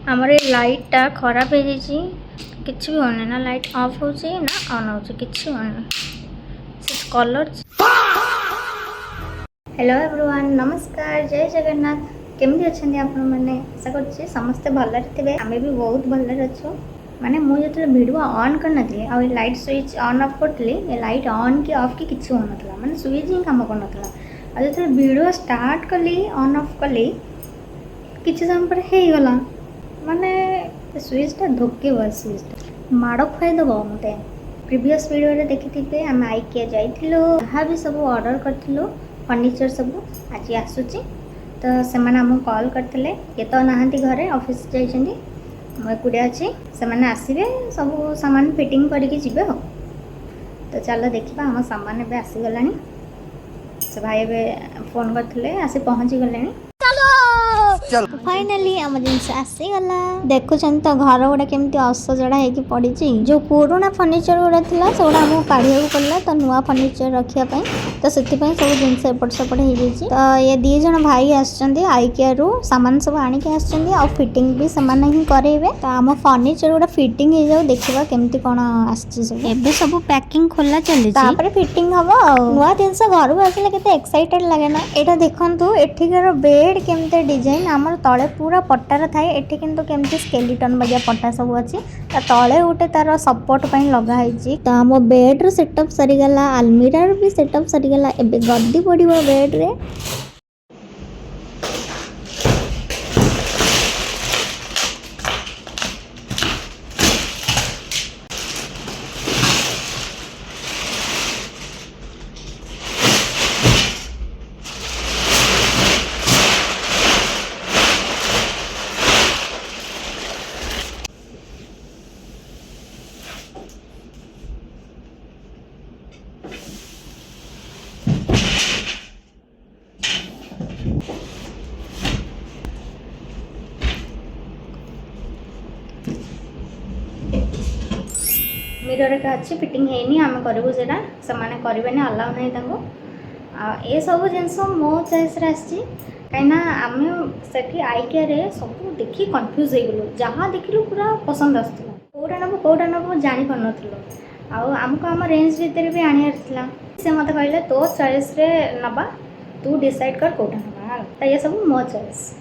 आमर ये लाइटा खराब हो जाइए किसी भी होने ना लाइट ऑफ हो ना ऑन हो किसी होने कलर। हेलो एवरीवन नमस्कार जय जगन्नाथ केमती अच्छा आपण मैंने आशा कर समस्ते भलरे थे आम भी बहुत भलरे अच्छु माने मुझे जो वीडियो ऑन कर नी आ लाइट स्विच ऑन ऑफ करी लाइट ऑन कि ऑफ कि किसी हो ना माने स्विच ही कम कर ना जो वीडियो स्टार्ट कली ऑन ऑफ कली किसी समय पर हो गला माने स्विचटा धोके स्विचटा माड़ खुआईदेव मत प्रीवियस वीडियो देखी थे आम आईकिया जाइलु जहाँ भी सब ऑर्डर करूँ फर्निचर सब आज आसूची तो से आमको कॉल करते ये तो नहांती घरे ऑफिस जाइछंती एकुटिया अच्छी से आसवे सब सामान फिटिंग करके जीवे हो तो चलो देखा आम सामान ए आसीगला से भाई ए फोन करते आसी पहुँची गले फाइनाली आम जिनस आसीगला देखुं तो घर गुड़ा केमती असजड़ा होगी पड़ी जो पुराना फर्निचर गुड़ा था से आमको काढ़ा पड़ा तो नुआ फर्निचर रखापी तो से सब जिन एपट सेपट हो तो ये दी जन भाई आईकिया रू सामान सब आणिक आ फिटिंग भी सामान ही करेबे तो आम फर्निचर गुड़ा फिटिंग हो जाऊ देखा केमती कौन आबे सब पैकिंग खोला चली फिटिंग हम नुआ जिनस घर को आसले केते एक्साइटेड लगे ना यहाँ देखु एठिकार बेड केमती डिजाइन आमर तले पूरा पट्टार थाए एठी किंतु केमती स्केलेटन बागिया पट्टा सब अच्छी तले गोटे तार सपोर्ट पर लगाई तो आम बेड्र सेटअप सरीगला आलमीरार भी सेटअप सरीगला एबे गद्दी पड़ो बेड्रे मिरर का अच्छी फिटिंग है आम करूँ से करें अलाउ ना ये सब जिनस मो चॉइस कहीं आम से आईकिया सब देखी कन्फ्यूज हो गलु जहाँ देखिलु पूरा पसंद आसला कौटा नब जानी पार नु आमको आम रेंज भितर भी आनार से मत कहले तो चॉइस रे नबा तू डिसाइड कर कौटा नबा तो ये सब मो चॉइस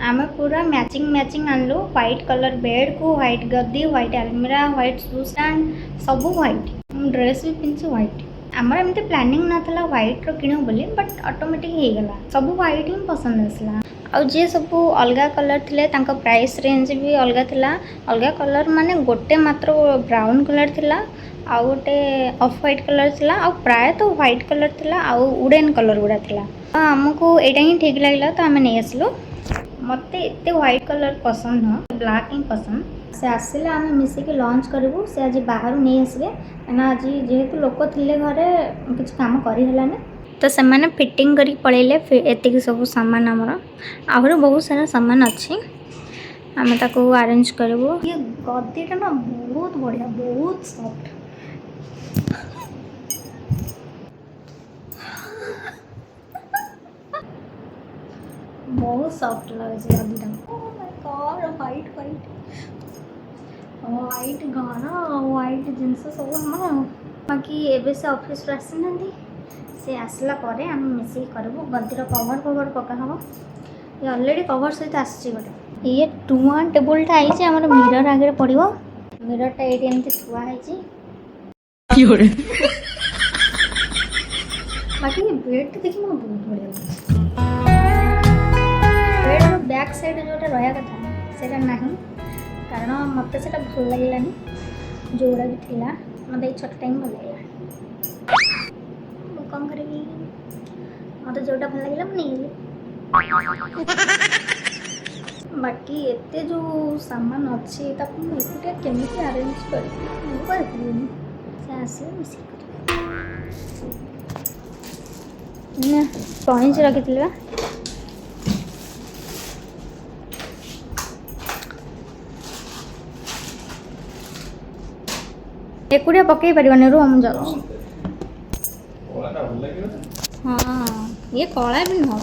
आम पूरा मैचिंग आनलु व्हाइट कलर बेड को व्हाइट गद्दी व्हाइट आलमीरा व्हाइट शू स्टैंड सब व्हाइट ड्रेस भी पिंधि व्हाइट आमर एमती प्लानिंग ना व्हाइट रो किणु बोली बट ऑटोमेटिक हो गला सब व्हाइट ही पसंद आसला आउ जे सब अलग कलर थिले तांको प्राइस रेंज भी अलग थिला अलग कलर माने गोटे मात्र ब्राउन कलर थिला आ गोटे ऑफ व्हाइट कलर थिला आ प्राय तो व्हाइट कलर थिला आ वुडन कलर गुड़ा थिला हमको एटा ही ठीक लागला तो आमे नै आसलो मत एत व्हाइट कलर पसंद नुह ब्लैक ही पसंद से आसिले आम मिसिक लंच करूँ से आज बाहर नहीं आसबे ना आज जेहेतु लोक थे घरे किसी कम करना तो से फिटिंग कर पलैले एतिक सब सामान आमर आहरी बहुत सारा सामान अच्छी आम ताको अरेंज करूँ ये गद्दीटा ना बहुत बढ़िया बहुत सॉफ्ट बहुत सॉफ्ट लगे गद्दीटा व्हाइट व्हाइट व्हाइट घना व्हाइट जिनस सब आम बाकी एबे से ऑफिस आसी ना से आसला परे आम मिसिक करूँ गद्दीर कवर पका हम ये ऑलरेडी कवर सहित आसी गोटे ये टुआ टेबुलटा आई आम मिरर आगे पड़ो मिररटा ये एमती थुआई बाकी बेड देखिए मैं बहुत बढ़िया बेड बैक साइड जो रहा कथा से ना कारण मत से भल लगलानी जोड़ा भी थिला मत छोटा टाइम भल लगे कौन करी मत जोटा भल लगे नहीं बाकी एते जो सामान अच्छी एकुटिया केमिति अरेंज कर से आसे मिसिक पहुँच रखी एकुटिया पकई पार रू हम जाऊँ हाँ ये कला भी नुह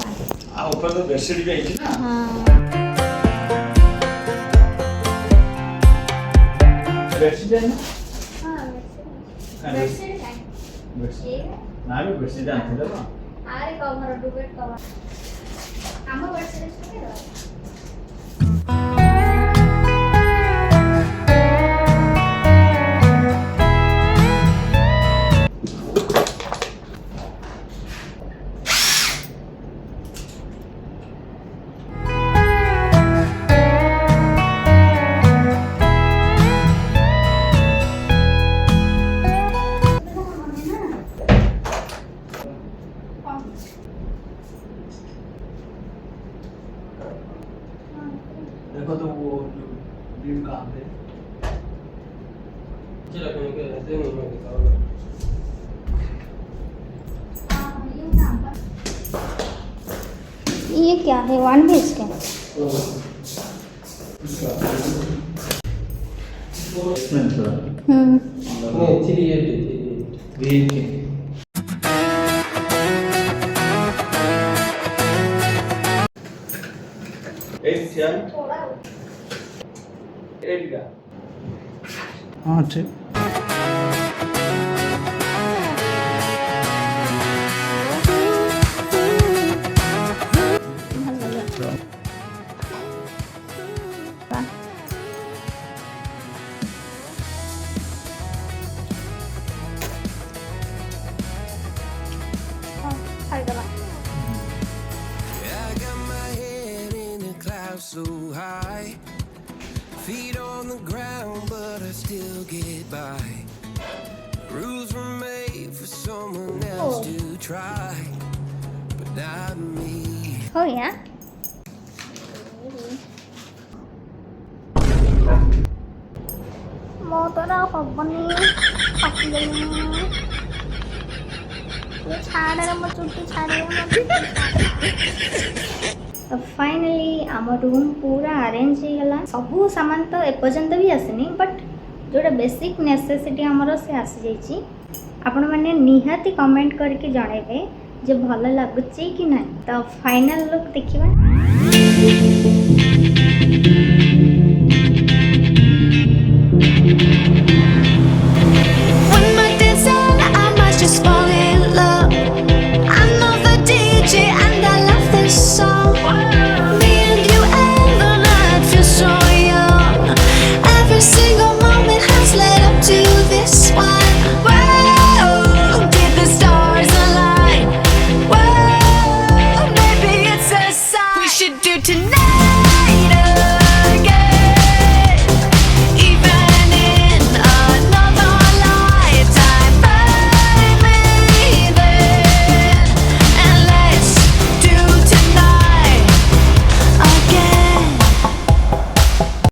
ऊपर तो बेडशीट भी आई थी ना। हाँ बेडशीट है ना हां बेडशीट है बेडशीट ना भी बेडशीट आनते दबा आरे कवर डुबेट कवर हम बेडशीट के दो देखो तो वो जो ड्रीम काम है चलो कहीं के ऐसे नहीं मैं बताओ ये क्या है 1 BHK नहीं 380 एक चेयर थोड़ा 8 का हाँ ठीक I got my head in the clouds so high, feet on the ground, but I still get by. Rules were made for someone else to try, but not me. हो गया motor हबनी छाड़े मो चुट्टी छाड़े तो फाइनली आम room पूरा arrange हो गला सब सामान तो एपर्यंत भी आसनी बट जोटा बेसिक नेसेसिटी आमर से आसी जाइए आपण मैंने निहाती कमेंट करके जनइबे जे भल लगुच कि ना तो फाइनल लुक देखिबा।